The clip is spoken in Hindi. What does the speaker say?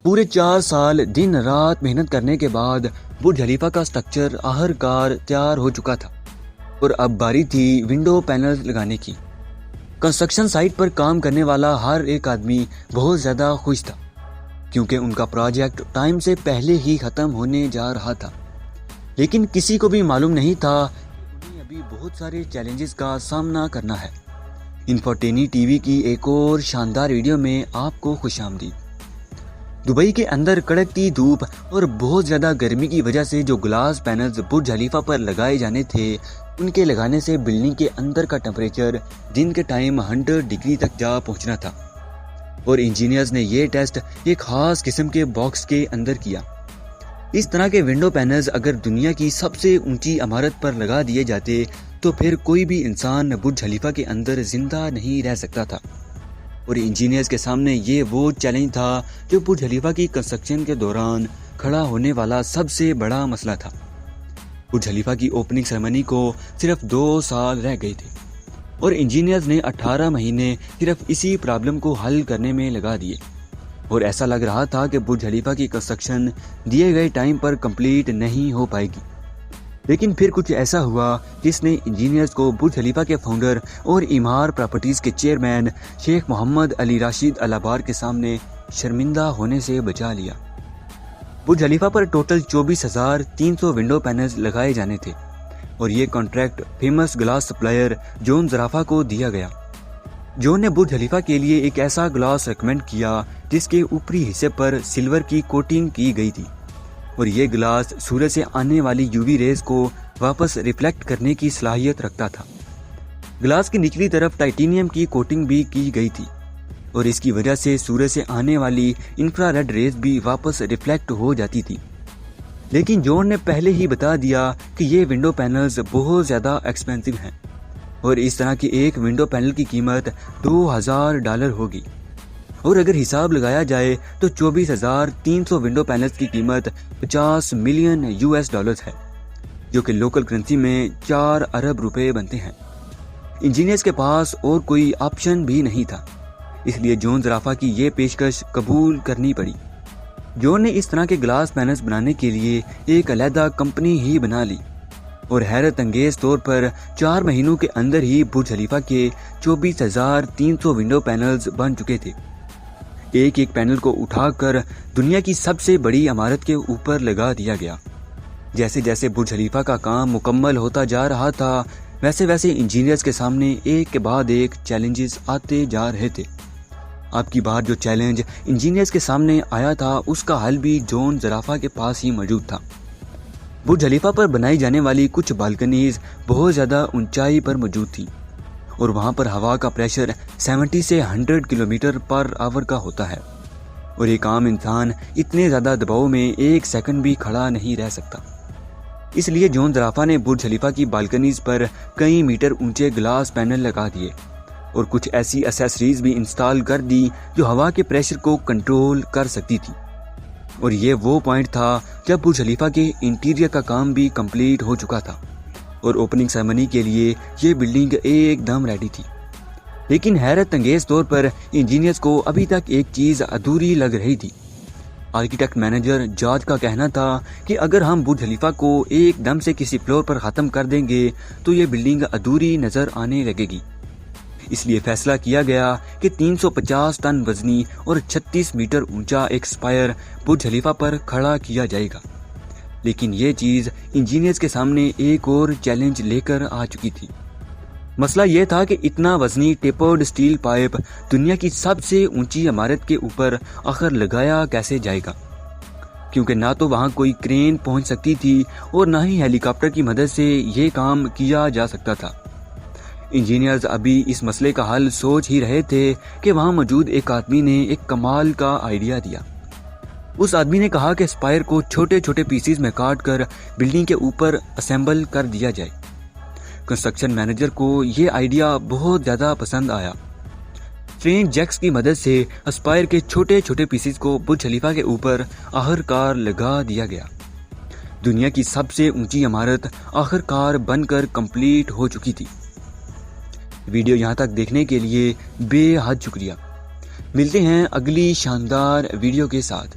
पूरे 4 साल दिन रात मेहनत करने के बाद बुर्ज खलीफा का स्ट्रक्चर आखिरकार तैयार हो चुका था और अब बारी थी विंडो पैनल्स लगाने की। कंस्ट्रक्शन साइट पर काम करने वाला हर एक आदमी बहुत ज़्यादा खुश था क्योंकि उनका प्रोजेक्ट टाइम से पहले ही ख़त्म होने जा रहा था। लेकिन किसी को भी मालूम नहीं था कि उन्हें अभी बहुत सारे चैलेंजेस का सामना करना है। इन्फोटेनी टीवी की एक और शानदार वीडियो में आपको खुशामदीद। दुबई के अंदर कड़कती धूप और बहुत ज़्यादा गर्मी की वजह से जो ग्लास पैनल्स बुर्ज खलीफा पर लगाए जाने थे, उनके लगाने से बिल्डिंग के अंदर का टेम्परेचर दिन के टाइम 100 डिग्री तक जा पहुंचना था और इंजीनियर्स ने ये टेस्ट एक खास किस्म के बॉक्स के अंदर किया। इस तरह के विंडो पैनल्स अगर दुनिया की सबसे ऊंची इमारत पर लगा दिए जाते तो फिर कोई भी इंसान बुर्ज खलीफा के अंदर जिंदा नहीं रह सकता था। और इंजीनियर्स के सामने ये वो चैलेंज था जो बुर्ज खलीफा की कंस्ट्रक्शन के दौरान खड़ा होने वाला सबसे बड़ा मसला था। बुर्ज खलीफा की ओपनिंग सेरेमनी को सिर्फ 2 साल रह गए थे और इंजीनियर्स ने 18 महीने सिर्फ इसी प्रॉब्लम को हल करने में लगा दिए और ऐसा लग रहा था कि बुर्ज खलीफा की कंस्ट्रक्शन दिए गए टाइम पर कंप्लीट नहीं हो पाएगी। लेकिन फिर कुछ ऐसा हुआ जिसने इंजीनियर्स को बुर्ज खलीफा के फाउंडर और इमार प्रॉपर्टीज के चेयरमैन शेख मोहम्मद अली राशिद अल अबार के सामने शर्मिंदा होने से बचा लिया। बुर्ज खलीफा पर टोटल 24,300 विंडो पैनल्स लगाए जाने थे और ये contract famous glass supplier John Zarafa को दिया गया। जॉन ने बुर्ज खलीफा के लिए एक ऐसा ग्लास रिकमेंड किया जिसके ऊपरी हिस्से पर सिल्वर की कोटिंग की गई थी और ये ग्लास सूरज से आने वाली यूवी रेज को वापस रिफ्लेक्ट करने की सलाहियत रखता था। ग्लास की निचली तरफ टाइटेनियम की कोटिंग भी की गई थी और इसकी वजह से सूरज से आने वाली इंफ्रारेड रेज भी वापस रिफ्लेक्ट हो जाती थी। लेकिन जॉन ने पहले ही बता दिया कि ये विंडो पैनल्स बहुत ज़्यादा एक्सपेंसिव हैं और इस तरह की एक विंडो पैनल की कीमत $2,000 होगी और अगर हिसाब लगाया जाए तो 24,300 विंडो पैनल्स की कीमत $50 मिलियन है जो कि लोकल करेंसी में 4 अरब रुपए बनते हैं। इंजीनियर्स के पास और कोई ऑप्शन भी नहीं था, इसलिए जॉन ज़राफा की ये पेशकश कबूल करनी पड़ी। जॉन ने इस तरह के ग्लास पैनल्स बनाने के लिए एक अलहदा कंपनी ही बना ली और हैरत अंगेज तौर पर 4 महीनों के अंदर ही बुर्ज खलीफा के 24,300 विंडो पैनल्स बन चुके थे। एक एक पैनल को उठाकर दुनिया की सबसे बड़ी इमारत के ऊपर लगा दिया गया। जैसे जैसे बुर्ज खलीफा का काम मुकम्मल होता जा रहा था वैसे वैसे इंजीनियर्स के सामने एक के बाद एक चैलेंजेस आते जा रहे थे। अब की बार जो चैलेंज इंजीनियर्स के सामने आया था उसका हल भी जॉन ज़राफा के पास ही मौजूद था। बुर्ज खलीफा पर बनाई जाने वाली कुछ बालकनीज बहुत ज़्यादा ऊंचाई पर मौजूद थी और वहाँ पर हवा का प्रेशर 70 से 100 किलोमीटर पर आवर का होता है और एक आम इंसान इतने ज़्यादा दबाव में 1 सेकंड भी खड़ा नहीं रह सकता। इसलिए जॉन ज़राफा ने बुर्ज खलीफा की बालकनीज पर कई मीटर ऊंचे ग्लास पैनल लगा दिए और कुछ ऐसी एसेसरीज भी इंस्टॉल कर दी जो हवा के प्रेशर को कंट्रोल कर सकती थी। और ये वो पॉइंट था जब बुर्ज खलीफा के इंटीरियर का काम भी कंप्लीट हो चुका था और ओपनिंग सेरेमनी के लिए ये बिल्डिंग एकदम रेडी थी। लेकिन हैरत अंगेज तौर पर इंजीनियर्स को अभी तक एक चीज़ अधूरी लग रही थी। आर्किटेक्ट मैनेजर जॉर्ज का कहना था कि अगर हम बुर्ज खलीफा को एकदम से किसी फ्लोर पर ख़त्म कर देंगे तो ये बिल्डिंग अधूरी नज़र आने लगेगी। इसलिए फैसला किया गया कि 350 टन वजनी और 36 मीटर ऊंचा एक स्पायर बुर्ज खलीफा पर खड़ा किया जाएगा। लेकिन ये चीज़ इंजीनियर्स के सामने एक और चैलेंज लेकर आ चुकी थी। मसला ये था कि इतना वजनी टेपर्ड स्टील पाइप दुनिया की सबसे ऊंची इमारत के ऊपर आखिर लगाया कैसे जाएगा, क्योंकि ना तो वहाँ कोई क्रेन पहुँच सकती थी और ना ही हेलीकॉप्टर की मदद से ये काम किया जा सकता था। इंजीनियर्स अभी इस मसले का हल सोच ही रहे थे कि वहाँ मौजूद एक आदमी ने एक कमाल का आइडिया दिया। उस आदमी ने कहा कि स्पायर को छोटे छोटे पीसीज में काट कर बिल्डिंग के ऊपर असेंबल कर दिया जाए। कंस्ट्रक्शन मैनेजर को ये आइडिया बहुत ज़्यादा पसंद आया। ट्रेन जैक्स की मदद से स्पायर के छोटे छोटे पीसीज को बुर्ज खलीफा के ऊपर आखिरकार लगा दिया गया। दुनिया की सबसे ऊंची इमारत आखिरकार बनकर कंप्लीट हो चुकी थी। वीडियो यहाँ तक देखने के लिए बेहद शुक्रिया। मिलते हैं अगली शानदार वीडियो के साथ।